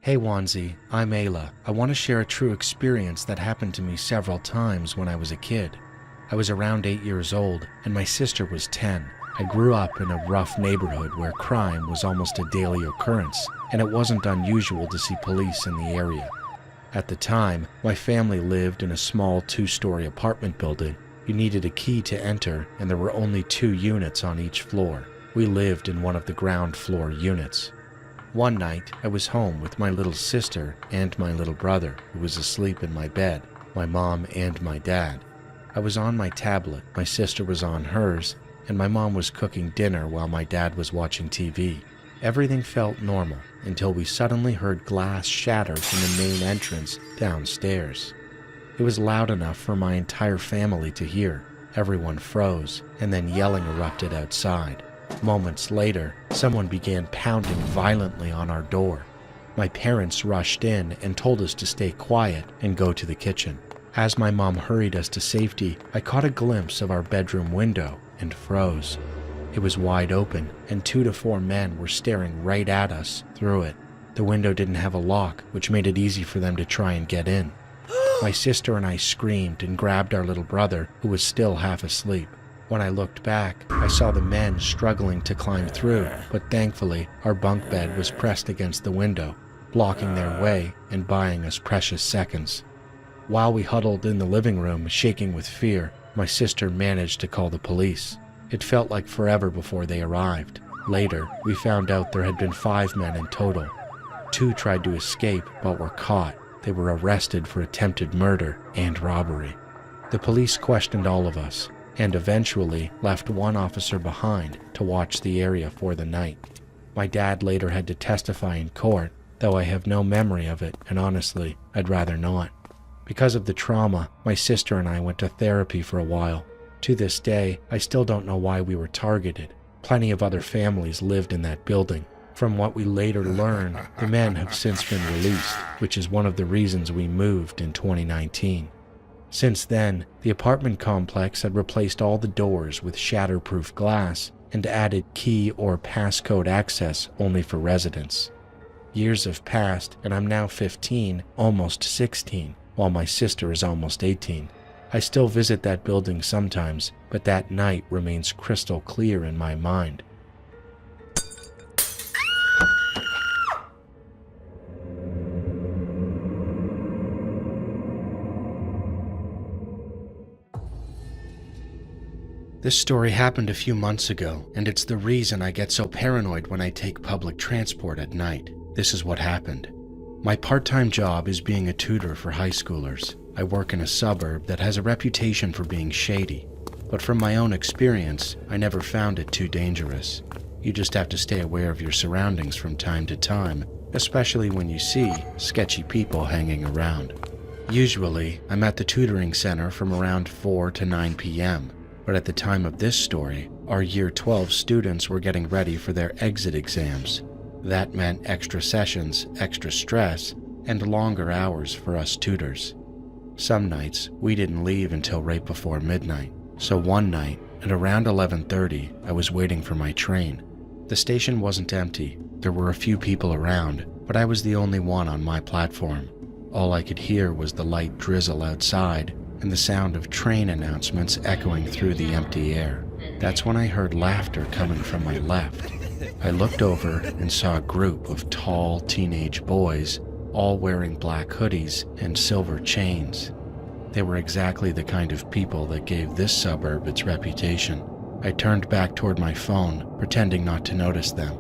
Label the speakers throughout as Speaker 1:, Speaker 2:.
Speaker 1: Hey Wanzi, I'm Ayla. I want to share a true experience that happened to me several times when I was a kid. I was around 8 years old and my sister was 10. I grew up in a rough neighborhood where crime was almost a daily occurrence, and it wasn't unusual to see police in the area. At the time, my family lived in a small 2-story apartment building. You needed a key to enter, and there were only 2 units on each floor. We lived in one of the ground floor units. One night, I was home with my little sister and my little brother, who was asleep in my bed, my mom and my dad. I was on my tablet, my sister was on hers, and my mom was cooking dinner while my dad was watching TV. Everything felt normal until we suddenly heard glass shatter from the main entrance downstairs. It was loud enough for my entire family to hear. Everyone froze, and then yelling erupted outside. Moments later, someone began pounding violently on our door. My parents rushed in and told us to stay quiet and go to the kitchen. As my mom hurried us to safety, I caught a glimpse of our bedroom window and froze. It was wide open, and 2 to 4 men were staring right at us through it. The window didn't have a lock, which made it easy for them to try and get in. My sister and I screamed and grabbed our little brother, who was still half asleep. When I looked back, I saw the men struggling to climb through, but thankfully, our bunk bed was pressed against the window, blocking their way and buying us precious seconds. While we huddled in the living room, shaking with fear, my sister managed to call the police. It felt like forever before they arrived. Later, we found out there had been 5 men in total. 2 tried to escape but were caught. They were arrested for attempted murder and robbery. The police questioned all of us and eventually left 1 officer behind to watch the area for the night. My dad later had to testify in court, though I have no memory of it, and honestly, I'd rather not. Because of the trauma, my sister and I went to therapy for a while. To this day, I still don't know why we were targeted. Plenty of other families lived in that building. From what we later learned, the men have since been released, which is one of the reasons we moved in 2019. Since then, the apartment complex had replaced all the doors with shatterproof glass and added key or passcode access only for residents. Years have passed, and I'm now 15, almost 16, while my sister is almost 18. I still visit that building sometimes, but that night remains crystal clear in my mind. This story happened a few months ago, and it's the reason I get so paranoid when I take public transport at night. This is what happened. My part-time job is being a tutor for high schoolers. I work in a suburb that has a reputation for being shady, but from my own experience, I never found it too dangerous. You just have to stay aware of your surroundings from time to time, especially when you see sketchy people hanging around. Usually, I'm at the tutoring center from around 4 to 9 p.m., but at the time of this story, our Year 12 students were getting ready for their exit exams. That meant extra sessions, extra stress, and longer hours for us tutors. Some nights, we didn't leave until right before midnight. So one night, at around 11:30, I was waiting for my train. The station wasn't empty. There were a few people around, but I was the only one on my platform. All I could hear was the light drizzle outside and the sound of train announcements echoing through the empty air. That's when I heard laughter coming from my left. I looked over and saw a group of tall teenage boys, all wearing black hoodies and silver chains. They were exactly the kind of people that gave this suburb its reputation. I turned back toward my phone, pretending not to notice them.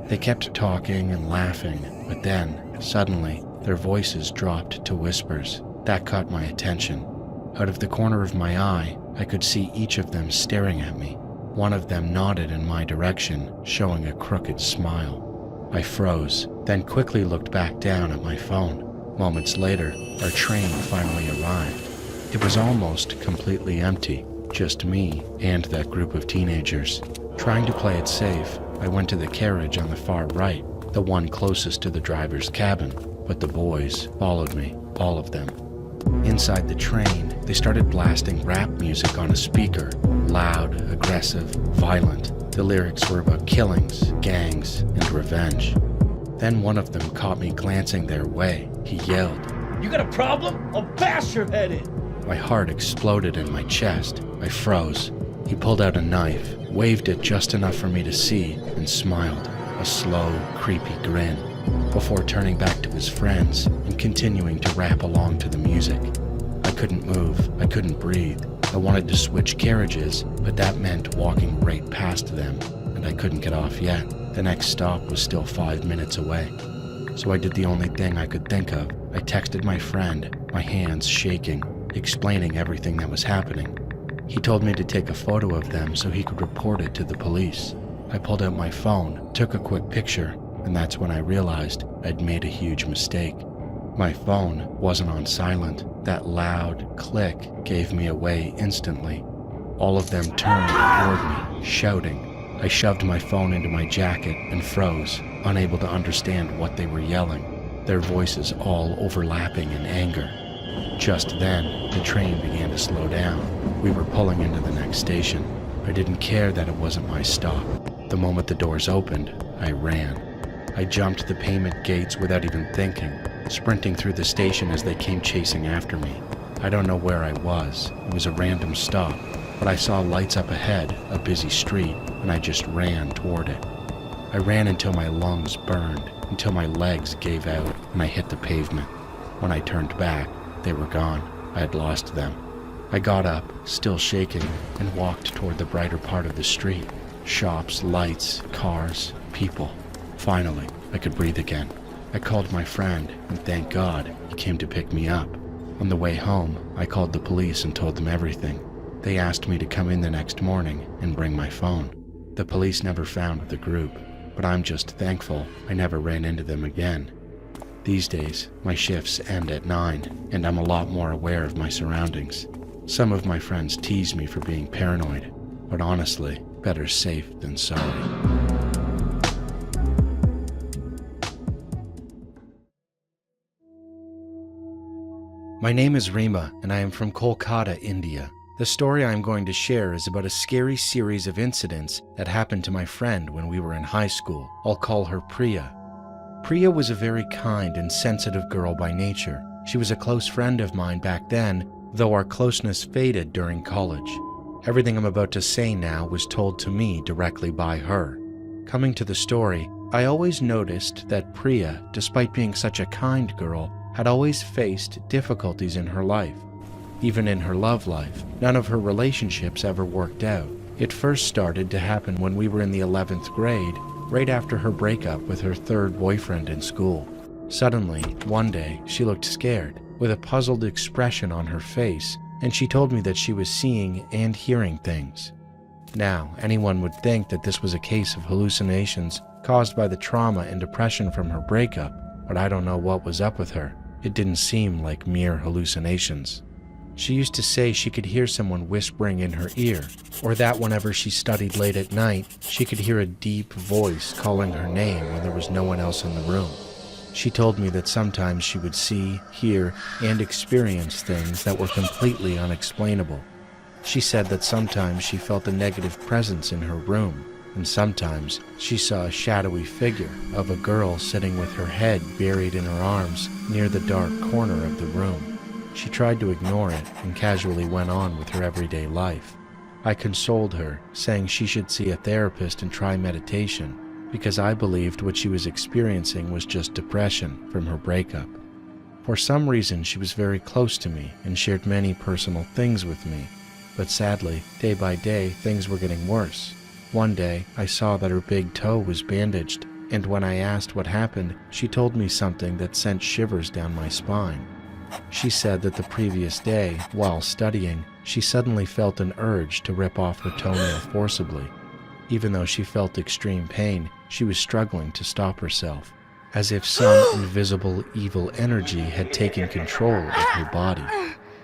Speaker 1: They kept talking and laughing, but then, suddenly, their voices dropped to whispers. That caught my attention. Out of the corner of my eye, I could see each of them staring at me. One of them nodded in my direction, showing a crooked smile. I froze, then quickly looked back down at my phone. Moments later, our train finally arrived. It was almost completely empty, just me and that group of teenagers. Trying to play it safe, I went to the carriage on the far right, the one closest to the driver's cabin, but the boys followed me, all of them. Inside the train, they started blasting rap music on a speaker, loud, aggressive, violent. The lyrics were about killings, gangs, and revenge. Then one of them caught me glancing their way. He yelled,
Speaker 2: "You got a problem? I'll bash your head in!"
Speaker 1: My heart exploded in my chest. I froze. He pulled out a knife, waved it just enough for me to see, and smiled, a slow, creepy grin, before turning back to his friends and continuing to rap along to the music. I couldn't move. I couldn't breathe. I wanted to switch carriages, but that meant walking right past them, and I couldn't get off yet. The next stop was still 5 minutes away. So I did the only thing I could think of. I texted my friend, my hands shaking, explaining everything that was happening. He told me to take a photo of them so he could report it to the police. I pulled out my phone, took a quick picture, and that's when I realized I'd made a huge mistake. My phone wasn't on silent. That loud click gave me away instantly. All of them turned toward me, shouting. I shoved my phone into my jacket and froze, unable to understand what they were yelling, their voices all overlapping in anger. Just then, the train began to slow down. We were pulling into the next station. I didn't care that it wasn't my stop. The moment the doors opened, I ran. I jumped the payment gates without even thinking, sprinting through the station as they came chasing after me. I don't know where I was. It was a random stop, but I saw lights up ahead, a busy street, and I just ran toward it. I ran until my lungs burned, until my legs gave out, and I hit the pavement. When I turned back, they were gone. I had lost them. I got up, still shaking, and walked toward the brighter part of the street. Shops, lights, cars, people. Finally, I could breathe again. I called my friend, and thank God, he came to pick me up. On the way home, I called the police and told them everything. They asked me to come in the next morning and bring my phone. The police never found the group, but I'm just thankful I never ran into them again. These days, my shifts end at 9, and I'm a lot more aware of my surroundings. Some of my friends tease me for being paranoid, but honestly, better safe than sorry. My name is Rima, and I am from Kolkata, India. The story I am going to share is about a scary series of incidents that happened to my friend when we were in high school. I'll call her Priya. Priya was a very kind and sensitive girl by nature. She was a close friend of mine back then, though our closeness faded during college. Everything I'm about to say now was told to me directly by her. Coming to the story, I always noticed that Priya, despite being such a kind girl, had always faced difficulties in her life. Even in her love life, none of her relationships ever worked out. It first started to happen when we were in the 11th grade, right after her breakup with her third boyfriend in school. Suddenly, one day, she looked scared, with a puzzled expression on her face, and she told me that she was seeing and hearing things. Now, anyone would think that this was a case of hallucinations caused by the trauma and depression from her breakup, but I don't know what was up with her. It didn't seem like mere hallucinations. She used to say she could hear someone whispering in her ear, or that whenever she studied late at night, she could hear a deep voice calling her name when there was no one else in the room. She told me that sometimes she would see, hear, and experience things that were completely unexplainable. She said that sometimes she felt a negative presence in her room, and sometimes she saw a shadowy figure of a girl sitting with her head buried in her arms near the dark corner of the room. She tried to ignore it and casually went on with her everyday life. I consoled her, saying she should see a therapist and try meditation, because I believed what she was experiencing was just depression from her breakup. For some reason, she was very close to me and shared many personal things with me, but sadly, day by day, things were getting worse. One day, I saw that her big toe was bandaged, and when I asked what happened, she told me something that sent shivers down my spine. She said that the previous day, while studying, she suddenly felt an urge to rip off her toenail forcibly. Even though she felt extreme pain, she was struggling to stop herself, as if some invisible evil energy had taken control of her body.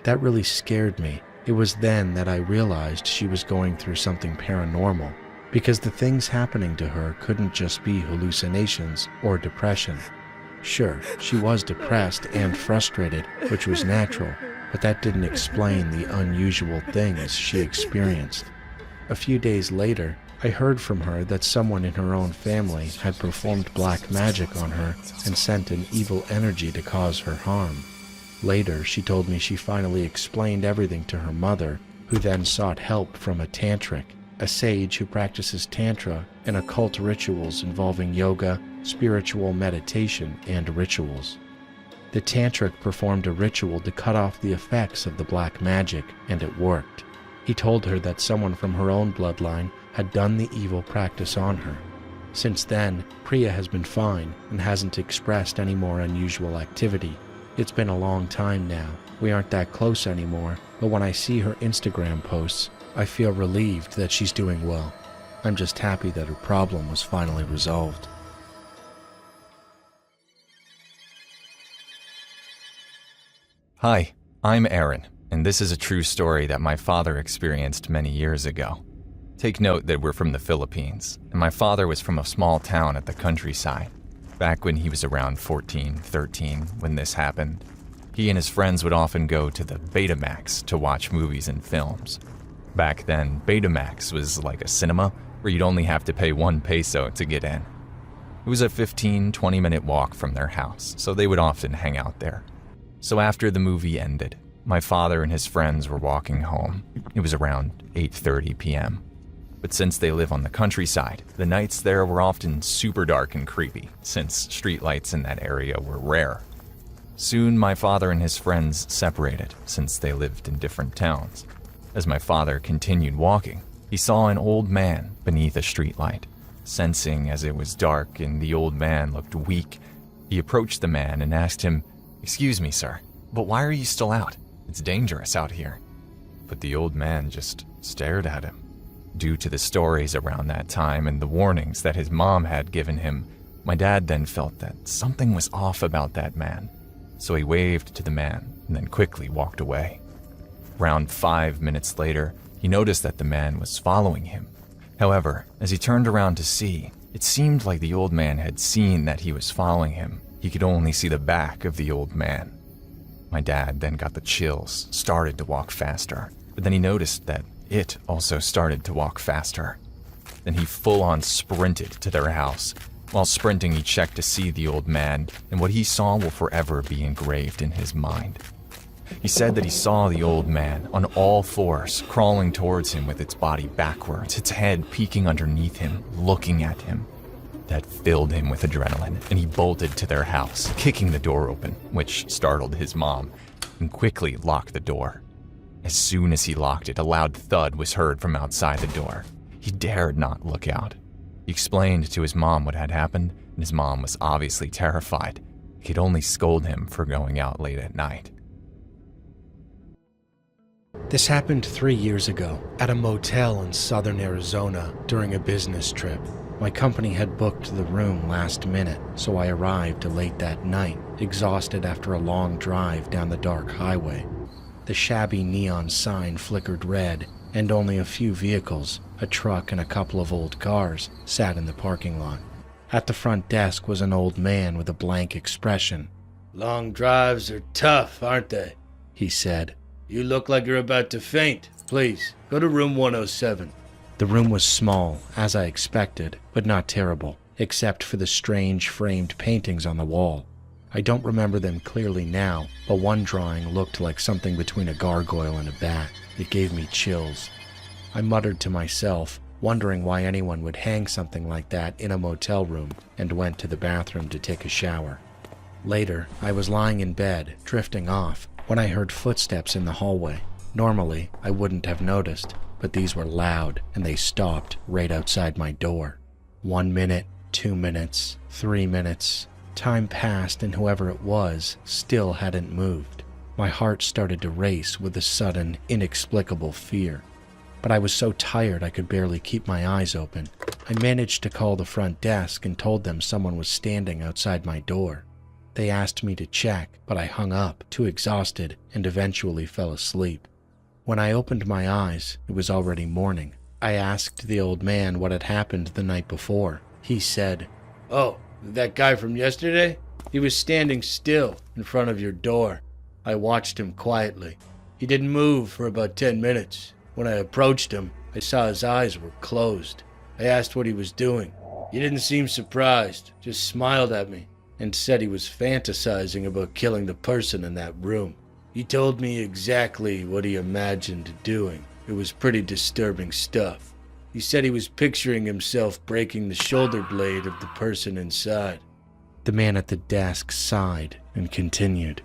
Speaker 1: That really scared me. It was then that I realized she was going through something paranormal, because the things happening to her couldn't just be hallucinations or depression. Sure, she was depressed and frustrated, which was natural, but that didn't explain the unusual things she experienced. A few days later, I heard from her that someone in her own family had performed black magic on her and sent an evil energy to cause her harm. Later, she told me she finally explained everything to her mother, who then sought help from a tantric, a sage who practices tantra and occult rituals involving yoga, spiritual meditation, and rituals. The tantric performed a ritual to cut off the effects of the black magic, and it worked. He told her that someone from her own bloodline had done the evil practice on her. Since then, Priya has been fine and hasn't expressed any more unusual activity. It's been a long time now. We aren't that close anymore, but when I see her Instagram posts, I feel relieved that she's doing well. I'm just happy that her problem was finally resolved.
Speaker 3: Hi, I'm Aaron, and this is a true story that my father experienced many years ago. Take note that we're from the Philippines, and my father was from a small town at the countryside. Back when he was around 14, 13, when this happened, he and his friends would often go to the Betamax to watch movies and films. Back then, Betamax was like a cinema where you'd only have to pay 1 peso to get in. It was a 15-20 minute walk from their house, so they would often hang out there. So after the movie ended, my father and his friends were walking home. It was around 8:30 p.m. But since they live on the countryside, the nights there were often super dark and creepy, since streetlights in that area were rare. Soon my father and his friends separated, since they lived in different towns. As my father continued walking, he saw an old man beneath a streetlight. Sensing as it was dark and the old man looked weak, he approached the man and asked him, "Excuse me, sir, but why are you still out? It's dangerous out here." But the old man just stared at him. Due to the stories around that time and the warnings that his mom had given him, my dad then felt that something was off about that man. So he waved to the man and then quickly walked away. Around 5 minutes later, he noticed that the man was following him. However, as he turned around to see, it seemed like the old man had seen that he was following him. He could only see the back of the old man. My dad then got the chills, started to walk faster, but then he noticed that it also started to walk faster. Then he full-on sprinted to their house. While sprinting, he checked to see the old man, and what he saw will forever be engraved in his mind. He said that he saw the old man on all fours, crawling towards him with its body backwards, its head peeking underneath him, looking at him. That filled him with adrenaline, and he bolted to their house, kicking the door open, which startled his mom, and quickly locked the door. As soon as he locked it, a loud thud was heard from outside the door. He dared not look out. He explained to his mom what had happened, and his mom was obviously terrified. He could only scold him for going out late at night.
Speaker 1: This happened 3 years ago at a motel in southern Arizona during a business trip. My company had booked the room last minute, so I arrived late that night, exhausted after a long drive down the dark highway. The shabby neon sign flickered red, and only a few vehicles, a truck and a couple of old cars, sat in the parking lot. At the front desk was an old man with a blank expression.
Speaker 2: "Long drives are tough, aren't they?"
Speaker 1: he said.
Speaker 2: "You look like you're about to faint. Please, go to room 107.
Speaker 1: The room was small, as I expected, but not terrible, except for the strange framed paintings on the wall. I don't remember them clearly now, but one drawing looked like something between a gargoyle and a bat. It gave me chills. I muttered to myself, wondering why anyone would hang something like that in a motel room, and went to the bathroom to take a shower. Later, I was lying in bed, drifting off, when I heard footsteps in the hallway. Normally, I wouldn't have noticed, but these were loud, and they stopped right outside my door. 1 minute, 2 minutes, 3 minutes. Time passed, and whoever it was still hadn't moved. My heart started to race with a sudden, inexplicable fear. But I was so tired I could barely keep my eyes open. I managed to call the front desk and told them someone was standing outside my door. They asked me to check, but I hung up, too exhausted, and eventually fell asleep. When I opened my eyes, it was already morning. I asked the old man what had happened the night before. He said,
Speaker 2: "Oh, that guy from yesterday? He was standing still in front of your door. I watched him quietly. He didn't move for about 10 minutes. When I approached him, I saw his eyes were closed. I asked what he was doing. He didn't seem surprised, just smiled at me and said he was fantasizing about killing the person in that room. He told me exactly what he imagined doing. It was pretty disturbing stuff. He said he was picturing himself breaking the shoulder blade of the person inside.
Speaker 1: The man at the desk sighed and continued.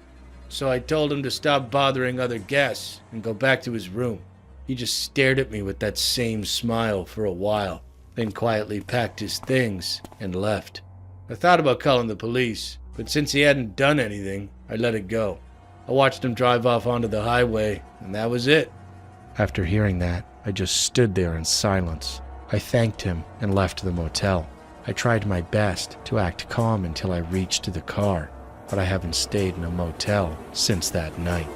Speaker 2: So I told him to stop bothering other guests and go back to his room. He just stared at me with that same smile for a while, then quietly packed his things and left. I thought about calling the police, but since he hadn't done anything, I let it go. I watched him drive off onto the highway, and that was it.
Speaker 1: After hearing that, I just stood there in silence. I thanked him and left the motel. I tried my best to act calm until I reached the car, but I haven't stayed in a motel since that night.